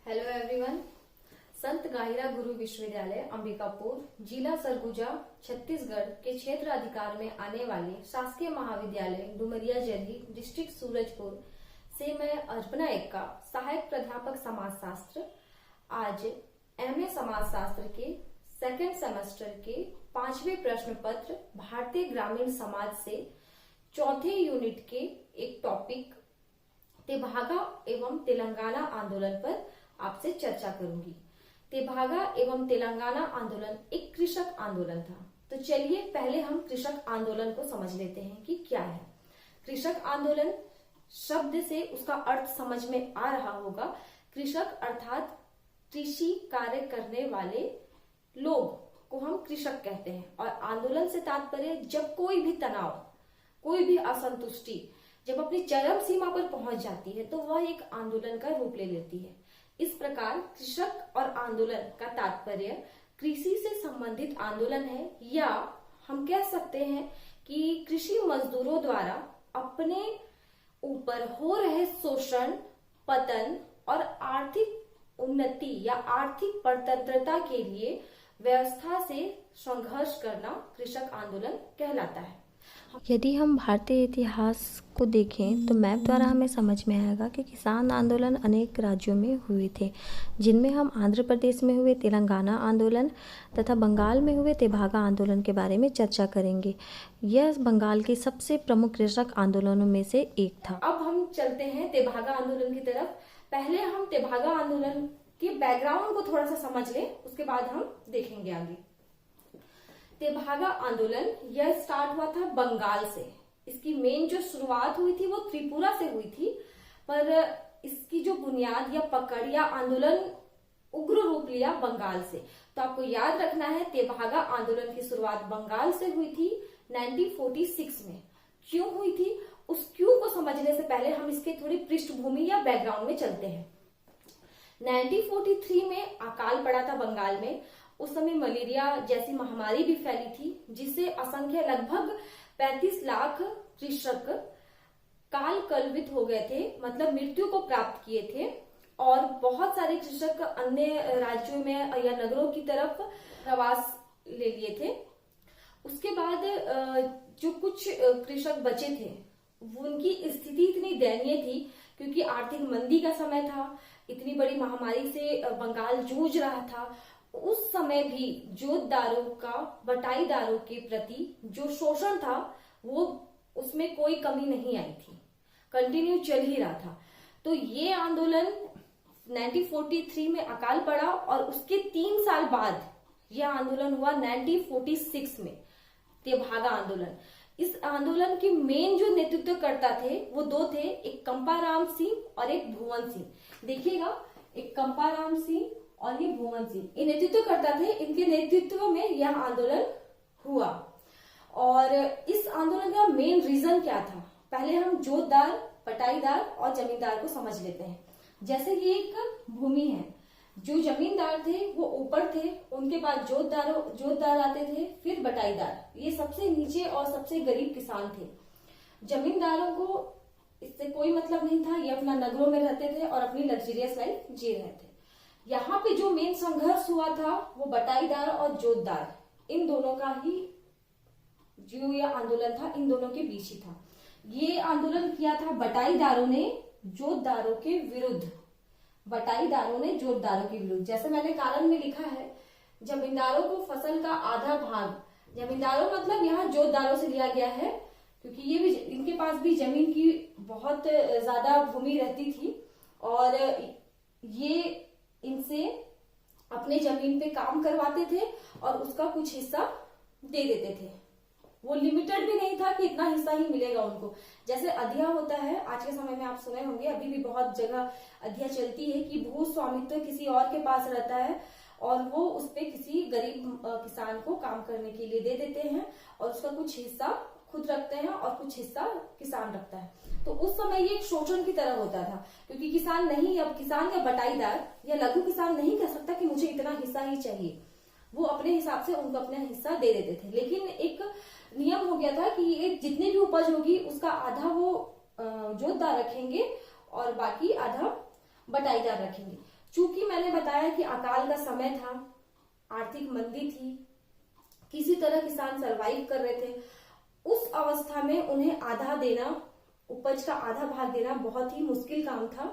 Hello everyone. संत गाहिरा गुरु विश्वविद्यालय अंबिकापुर जिला सरगुजा छत्तीसगढ़ के क्षेत्र अधिकार में आने वाले शासकीय महाविद्यालय डुमरिया जरही डिस्ट्रिक्ट सूरजपुर से मैं अर्पणा एक्का सहायक प्राध्यापक समाजशास्त्र आज एमए समाजशास्त्र के सेकेंड सेमेस्टर के 5वें प्रश्न पत्र भारतीय ग्रामीण समाज से चौथे यूनिट के एक टॉपिक तेभागा एवं तेलंगाना आंदोलन पर आपसे चर्चा करूंगी। तेभागा एवं तेलंगाना आंदोलन एक कृषक आंदोलन था। तो चलिए पहले हम कृषक आंदोलन को समझ लेते हैं कि क्या है। कृषक आंदोलन शब्द से उसका अर्थ समझ में आ रहा होगा। कृषक अर्थात कृषि कार्य करने वाले लोग को हम कृषक कहते हैं और आंदोलन से तात्पर्य जब कोई भी तनाव, कोई भी असंतुष्टि जब अपनी चरम सीमा पर पहुंच जाती है तो वह एक आंदोलन का रूप ले लेती है। इस प्रकार कृषक और आंदोलन का तात्पर्य कृषि से संबंधित आंदोलन है, या हम कह सकते हैं कि कृषि मजदूरों द्वारा अपने ऊपर हो रहे शोषण, पतन और आर्थिक उन्नति या आर्थिक स्वतंत्रता के लिए व्यवस्था से संघर्ष करना कृषक आंदोलन कहलाता है। यदि हम भारतीय इतिहास को देखें तो मैप द्वारा हमें समझ में आएगा कि किसान आंदोलन अनेक राज्यों में हुए थे, जिनमें हम आंध्र प्रदेश में हुए तेलंगाना आंदोलन तथा बंगाल में हुए तेभागा आंदोलन के बारे में चर्चा करेंगे। यह बंगाल के सबसे प्रमुख कृषक आंदोलनों में से एक था। अब हम चलते हैं तेभागा आंदोलन की तरफ। पहले हम तेभागा आंदोलन के बैकग्राउंड को थोड़ा सा समझ लें, उसके बाद हम देखेंगे आगे। तेभागा आंदोलन यह स्टार्ट हुआ था बंगाल से। इसकी मेन जो शुरुआत हुई थी वो त्रिपुरा से हुई थी, पर इसकी जो बुनियाद या पकड़ या आंदोलन उग्र रूप लिया बंगाल से। तो आपको याद रखना है तेभागा आंदोलन की शुरुआत बंगाल से हुई थी 1946 में। क्यों हुई थी, उस क्यों को समझने से पहले हम इसके थोड़ी पृष्ठभूमि या बैकग्राउंड में चलते हैं। 1943 में अकाल पड़ा था बंगाल में। उस समय मलेरिया जैसी महामारी भी फैली थी, जिससे असंख्य लगभग 35 लाख कृषक काल कलवित हो गए थे, मतलब मृत्यु को प्राप्त किए थे। और बहुत सारे कृषक अन्य राज्यों में या नगरों की तरफ प्रवास ले लिए थे। उसके बाद जो कुछ कृषक बचे थे उनकी स्थिति इतनी दयनीय थी, क्योंकि आर्थिक मंदी का समय था, इतनी बड़ी महामारी से बंगाल जूझ रहा था। उस समय भी जोतदारों का बटाईदारों के प्रति जो शोषण था वो उसमें कोई कमी नहीं आई थी, कंटिन्यू चल ही रहा था। तो ये आंदोलन 1943 में अकाल पड़ा और उसके 3 साल बाद यह आंदोलन हुआ 1946 में, तेभागा आंदोलन। इस आंदोलन के मेन जो नेतृत्वकर्ता थे वो 2 थे, एक कंपाराम सिंह और एक भुवन सिंह। देखिएगा, एक कंपाराम सिंह और ये भुवन सिंह, ये नेतृत्वकर्ता थे। इनके नेतृत्व में यह आंदोलन हुआ। और इस आंदोलन का मेन रीजन क्या था, पहले हम जोतदार, बटाईदार और जमींदार को समझ लेते हैं। जैसे कि एक भूमि है, जो जमींदार थे वो ऊपर थे, उनके बाद जोतदार आते थे, फिर बटाईदार, ये सबसे नीचे और सबसे गरीब किसान थे। जमींदारों को इससे कोई मतलब नहीं था, ये अपना नगरों में रहते थे और अपनी लग्जरियस लाइफ जी रहे थे। यहाँ पे जो मेन संघर्ष हुआ था वो बटाईदार और जोतदार, इन दोनों का ही जो ये आंदोलन था इन दोनों के बीच ही था। ये आंदोलन किया था बटाईदारों ने जोतदारों के विरुद्ध। बटाईदारों ने जोतदारों के विरुद्ध, जैसे मैंने कारण में लिखा है, जमींदारों को फसल का आधा भाग, जमींदारों मतलब यहाँ जोतदारों से लिया गया है, क्योंकि ये भी इनके पास भी जमीन की बहुत ज्यादा भूमि रहती थी और ये इनसे अपने जमीन पे काम करवाते थे और उसका कुछ हिस्सा दे देते थे। वो लिमिटेड भी नहीं था कि इतना हिस्सा ही मिलेगा उनको। जैसे अधिया होता है, आज के समय में आप सुने होंगे, अभी भी बहुत जगह अधिया चलती है कि भू स्वामित्व किसी और के पास रहता है और वो उस पे किसी गरीब किसान को काम करने के लिए दे देते हैं और उसका कुछ हिस्सा खुद रखते हैं और कुछ हिस्सा किसान रखता है। तो उस समय ये एक शोषण की तरह होता था, क्योंकि किसान नहीं, अब किसान या बटाईदार या लघु किसान नहीं कह सकता कि मुझे इतना हिस्सा ही चाहिए। वो अपने हिसाब से उनको अपना हिस्सा दे देते थे, लेकिन एक नियम हो गया था कि ये जितनी भी उपज होगी उसका आधा वो जोतदार रखेंगे और बाकी आधा बटाईदार रखेंगे। चूंकि मैंने बताया कि अकाल का समय था, आर्थिक मंदी थी, किसी तरह किसान सरवाइव कर रहे थे, उस अवस्था में उन्हें आधा देना, उपज का आधा भाग देना बहुत ही मुश्किल काम था,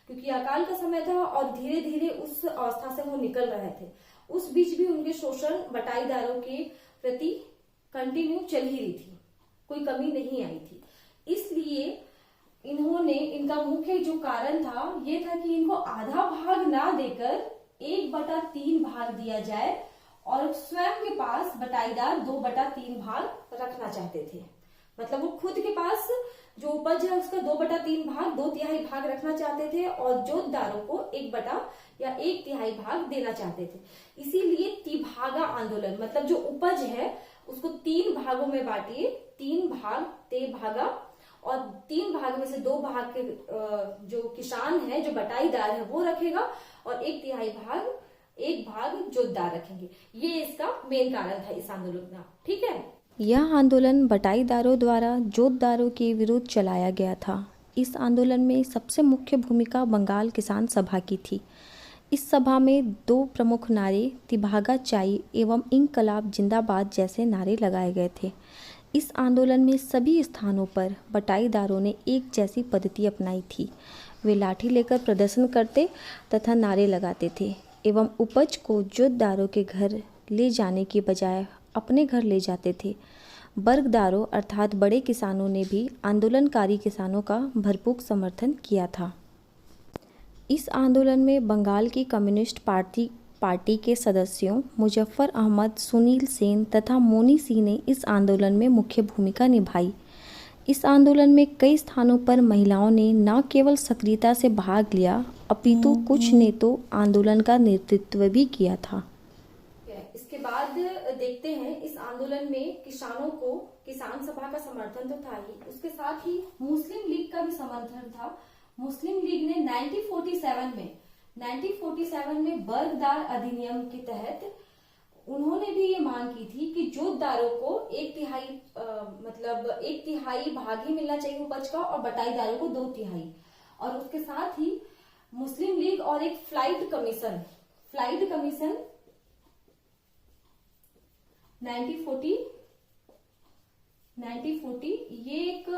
क्योंकि अकाल का समय था और धीरे धीरे उस अवस्था से वो निकल रहे थे। उस बीच भी उनके शोषण बटाईदारों के प्रति कंटिन्यू चल ही रही थी, कोई कमी नहीं आई थी। इसलिए इन्होंने, इनका मुख्य जो कारण था ये था कि इनको आधा भाग ना देकर 1/3 भाग दिया जाए और स्वयं के पास बटाईदार 2/3 भाग रखना चाहते थे। मतलब वो खुद के पास जो उपज है उसका 2/3 भाग, 2/3 भाग रखना चाहते थे और जोतदारों को 1/1/3 भाग देना चाहते थे। इसीलिए तिभागा आंदोलन, मतलब जो उपज है उसको 3 भागों में बांटिए, 3 भाग तेभागा, और 3 भाग में से 2 भाग के जो किसान है, जो बटाईदार है वो रखेगा और 1 भाग जोतदार रखेंगे। ये इसका मेन कारण था इस आंदोलन का। ठीक है। यह आंदोलन बटाईदारों द्वारा जोतदारों के विरुद्ध चलाया गया था। इस आंदोलन में सबसे मुख्य भूमिका बंगाल किसान सभा की थी। इस सभा में 2 प्रमुख नारे तिभागा चाई एवं इंकलाब जिंदाबाद जैसे नारे लगाए गए थे। इस आंदोलन में सभी स्थानों पर बटाईदारों ने एक जैसी पद्धति अपनाई थी। वे लाठी लेकर प्रदर्शन करते तथा नारे लगाते थे एवं उपज को जोतदारों के घर ले जाने की बजाय अपने घर ले जाते थे। वर्गदारों अर्थात बड़े किसानों ने भी आंदोलनकारी किसानों का भरपूर समर्थन किया था। इस आंदोलन में बंगाल की कम्युनिस्ट पार्टी के सदस्यों मुजफ्फर अहमद, सुनील सेन तथा मोनी सिंह ने इस आंदोलन में मुख्य भूमिका निभाई। इस आंदोलन में कई स्थानों पर महिलाओं ने न केवल सक्रियता से भाग लिया अपितु कुछ ने तो आंदोलन का नेतृत्व भी किया था। इसके बाद देखते हैं इस आंदोलन में किसानों को, किसान सभा का समर्थन तो था ही, उसके साथ ही मुस्लिम लीग का भी समर्थन था। मुस्लिम लीग ने 1947 में वर्गदार अधिनियम के तहत उन्होंने भी ये मांग की थी कि जोतदारों को 1/3 भाग ही मिलना चाहिए उपज का और बटाईदारों को 2/3। और उसके साथ ही मुस्लिम लीग और एक फ्लाइट कमीशन 1940 ये एक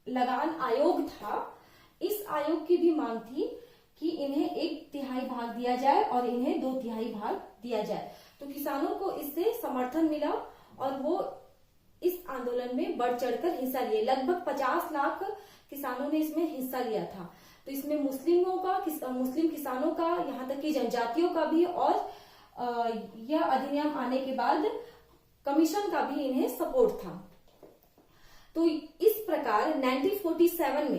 लगान आयोग था। इस आयोग की भी मांग थी कि इन्हें 1/3 भाग दिया जाए और इन्हें 2/3 भाग दिया जाए। तो किसानों को इससे समर्थन मिला और वो इस आंदोलन में बढ़ चढ़कर हिस्सा लिए। लगभग 50 लाख किसानों ने इसमें हिस्सा लिया था। तो इसमें मुस्लिम किसानों का, यहाँ तक कि जनजातियों का भी, और यह अधिनियम आने के बाद कमीशन का भी इन्हें सपोर्ट था। तो इस प्रकार 1947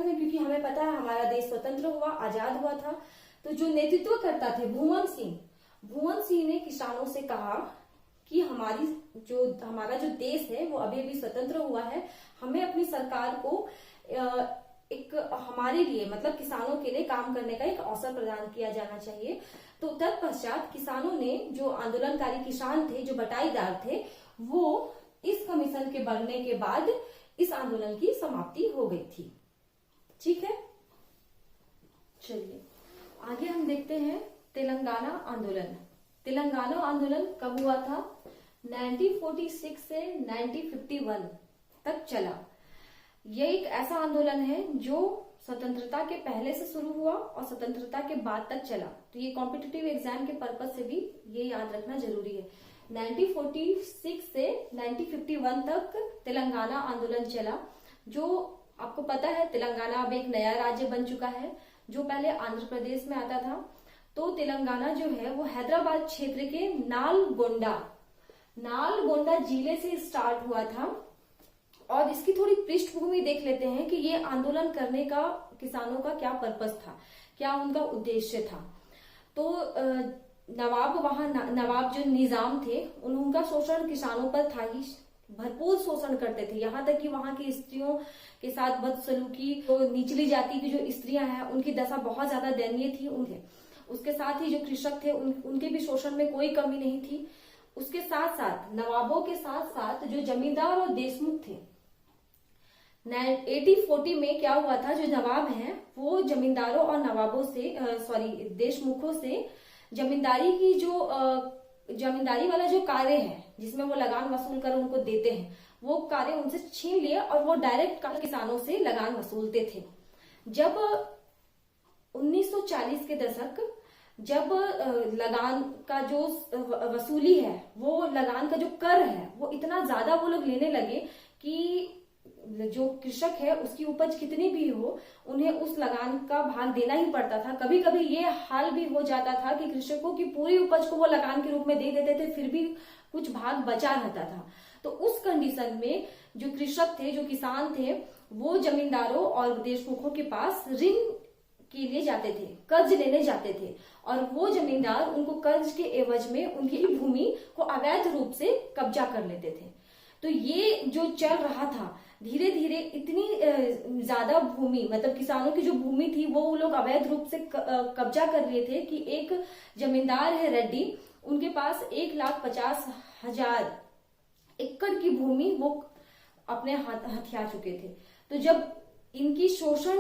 में क्योंकि हमें पता है हमारा देश स्वतंत्र हुआ, आजाद हुआ था, तो जो नेतृत्व करता थे भुवन सिंह ने किसानों से कहा कि हमारा जो देश है वो अभी अभी स्वतंत्र हुआ है, हमें अपनी सरकार को एक हमारे लिए, मतलब किसानों के लिए काम करने का एक अवसर प्रदान किया जाना चाहिए। तो तत्पश्चात किसानों ने, जो आंदोलनकारी किसान थे, जो बटाईदार थे, वो इस कमीशन के बनने के बाद इस आंदोलन की समाप्ति हो गई थी। ठीक है, चलिए आगे हम देखते हैं तेलंगाना आंदोलन। तेलंगाना आंदोलन कब हुआ था? 1946 से 1951 तक चला। यह एक ऐसा आंदोलन है जो स्वतंत्रता के पहले से शुरू हुआ और स्वतंत्रता के बाद तक चला। तो ये कॉम्पिटिटिव एग्जाम के पर्पज से भी ये याद रखना जरूरी है। 1946 से 1951 तक तेलंगाना आंदोलन चला। जो आपको पता है तेलंगाना अब एक नया राज्य बन चुका है, जो पहले आंध्र प्रदेश में आता था। तो तेलंगाना जो है वो हैदराबाद क्षेत्र के नालगोंडा जिले से स्टार्ट हुआ था। और इसकी थोड़ी पृष्ठभूमि देख लेते हैं कि ये आंदोलन करने का किसानों का क्या पर्पस था, क्या उनका उद्देश्य था। तो नवाब जो निजाम थे उनका शोषण किसानों पर था ही, भरपूर शोषण करते थे। यहाँ तक कि वहां की स्त्रियों के साथ बदसलूकी, तो निचली जाति की जो स्त्रियां हैं उनकी दशा बहुत ज्यादा दयनीय थी उनके। उसके साथ ही जो कृषक थे उनके भी शोषण में कोई कमी नहीं थी। उसके साथ साथ नवाबों के साथ साथ जो जमींदार और देशमुख थे, 1840 में क्या हुआ था, जो नवाब हैं वो जमींदारों और नवाबों से देशमुखों से जमींदारी की जो जमींदारी वाला जो कार्य है जिसमें वो लगान वसूल कर उनको देते हैं, वो कार्य उनसे छीन लिए और वो डायरेक्ट किसानों से लगान वसूलते थे। जब 1940 के दशक, जब लगान का जो वसूली है, वो लगान का जो कर है वो इतना ज्यादा वो लोग लेने लगे कि जो कृषक है उसकी उपज कितनी भी हो उन्हें उस लगान का भाग देना ही पड़ता था। कभी कभी ये हाल भी हो जाता था कि कृषकों की पूरी उपज को वो लगान के रूप में दे देते थे, फिर भी कुछ भाग बचा रहता था। तो उस कंडीशन में जो कृषक थे, जो किसान थे, वो जमींदारों और देशमुखों के पास ऋण के लिए जाते थे, कर्ज लेने जाते थे, और वो जमींदार उनको कर्ज के एवज में उनकी भूमि को अवैध रूप से कब्जा कर लेते थे। तो ये जो चल रहा था, धीरे धीरे इतनी ज्यादा भूमि, मतलब किसानों की जो भूमि थी वो लोग अवैध रूप से कब्जा कर लिए थे कि एक जमींदार है रेड्डी, उनके पास 1,50,000 एकड़ की भूमि वो अपने हथिया चुके थे। तो जब इनकी शोषण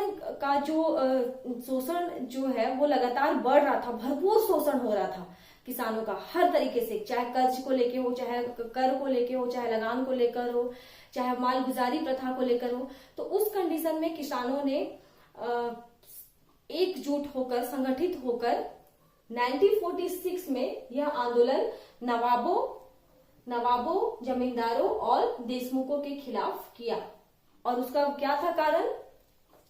जो है वो लगातार बढ़ रहा था, भरपूर शोषण हो रहा था किसानों का हर तरीके से, चाहे कर्ज को लेके हो, चाहे कर को लेके हो, चाहे लगान को लेकर हो, चाहे मालगुजारी प्रथा को लेकर हो। तो उस कंडीशन में किसानों ने एकजुट होकर, संगठित होकर 1946 में यह आंदोलन नवाबों, जमींदारों और देशमुखों के खिलाफ किया। और उसका क्या था कारण?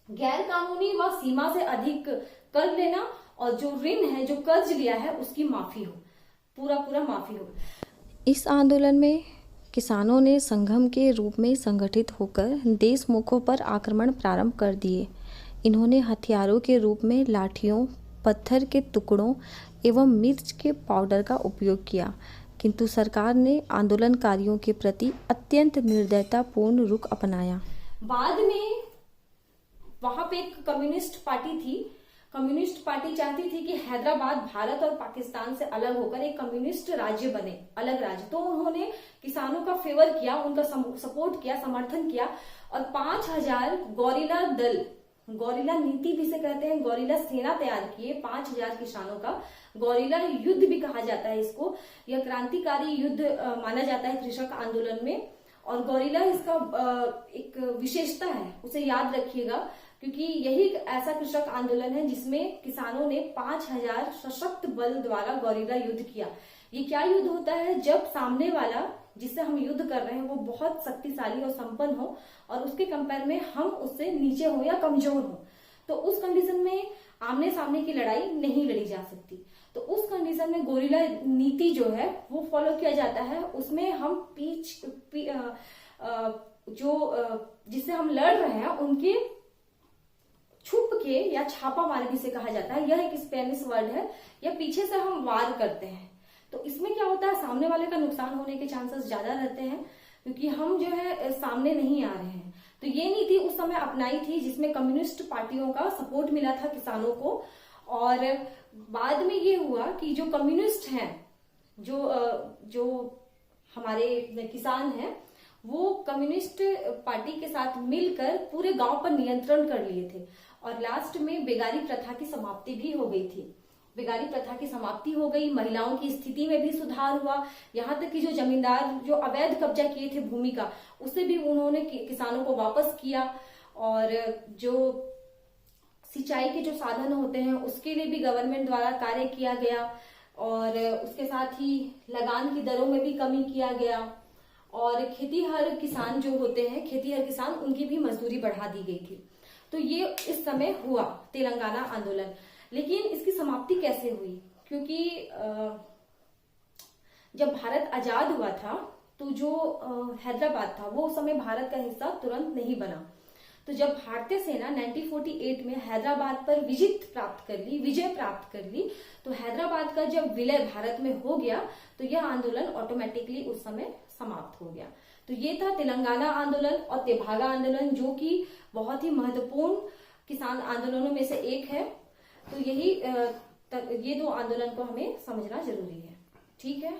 गैर कानूनी व सीमा से अधिक कर लेना, और जो ऋण है, जो कर्ज लिया है, उसकी माफी हो, पूरा माफी हो। इस आंदोलन में किसानों ने संगम के रूप में संगठित होकर देशमुखों पर आक्रमण प्रारंभ कर दिए। इन्होंने हथियारों के रूप में लाठियों, पत्थर के टुकड़ों एवं मिर्च के पाउडर का उपयोग किया, किंतु सरकार ने आंदोलनकारियों के प्रति अत्यंत निर्दयतापूर्ण रुख अपनाया। बाद में वहां पे एक कम्युनिस्ट पार्टी थी। कम्युनिस्ट पार्टी चाहती थी कि हैदराबाद भारत और पाकिस्तान से अलग होकर एक कम्युनिस्ट राज्य बने, अलग राज्य। तो उन्होंने किसानों का फेवर किया, उनका सपोर्ट किया, समर्थन किया, और 5,000 गौरिला दल, गौरिला नीति भी से कहते हैं, गौरिला सेना तैयार किए। 5,000 किसानों का गौरिला युद्ध भी कहा जाता है इसको। यह क्रांतिकारी युद्ध माना जाता है कृषक आंदोलन में। और गौरिला इसका एक विशेषता है, उसे याद रखिएगा, क्योंकि यही ऐसा कृषक आंदोलन है जिसमें किसानों ने 5,000 सशक्त बल द्वारा गौरिला युद्ध किया। ये क्या युद्ध होता है? जब सामने वाला जिससे हम युद्ध कर रहे हैं वो बहुत शक्तिशाली और संपन्न हो, और उसके कंपेयर में हम उससे नीचे हो या कमजोर हो, तो उस कंडीशन में आमने सामने की लड़ाई नहीं लड़ी जा सकती। तो उस कंडीशन में गौरिला नीति जो है वो फॉलो किया जाता है। उसमें हम जिससे हम लड़ रहे हैं उनके छुप के या छापा मार जिसे कहा जाता है, यह एक स्पेनिश वर्ड है, या पीछे से हम वार करते हैं। तो इसमें क्या होता है, सामने वाले का नुकसान होने के चांसेस ज्यादा रहते हैं, क्योंकि हम जो है सामने नहीं आ रहे हैं। तो ये नीति उस समय अपनाई थी जिसमें कम्युनिस्ट पार्टियों का सपोर्ट मिला था किसानों को। और बाद में ये हुआ कि जो कम्युनिस्ट हैं, जो हमारे किसान हैं, वो कम्युनिस्ट पार्टी के साथ मिलकर पूरे गांव पर नियंत्रण कर लिए थे। और लास्ट में बेगारी प्रथा की समाप्ति भी हो गई थी। बेगारी प्रथा की समाप्ति हो गई, महिलाओं की स्थिति में भी सुधार हुआ। यहाँ तक कि जो जमींदार जो अवैध कब्जा किए थे भूमि का, उसे भी उन्होंने किसानों को वापस किया। और जो सिंचाई के जो साधन होते हैं उसके लिए भी गवर्नमेंट द्वारा कार्य किया गया। और उसके साथ ही लगान की दरों में भी कमी किया गया। और खेतीहर किसान जो होते हैं, खेतीहर किसान, उनकी भी मजदूरी बढ़ा दी गई थी। तो ये इस समय हुआ तेलंगाना आंदोलन। लेकिन इसकी समाप्ति कैसे हुई? क्योंकि जब भारत आजाद हुआ था तो जो हैदराबाद था वो उस समय भारत का हिस्सा तुरंत नहीं बना। तो जब भारतीय सेना 1948 में हैदराबाद पर विजय प्राप्त कर ली, तो हैदराबाद का जब विलय भारत में हो गया तो यह आंदोलन ऑटोमेटिकली उस समय समाप्त हो गया। तो ये था तेलंगाना आंदोलन और तेभागा आंदोलन, जो कि बहुत ही महत्वपूर्ण किसान आंदोलनों में से एक है। तो ये दो आंदोलन को हमें समझना जरूरी है। ठीक है।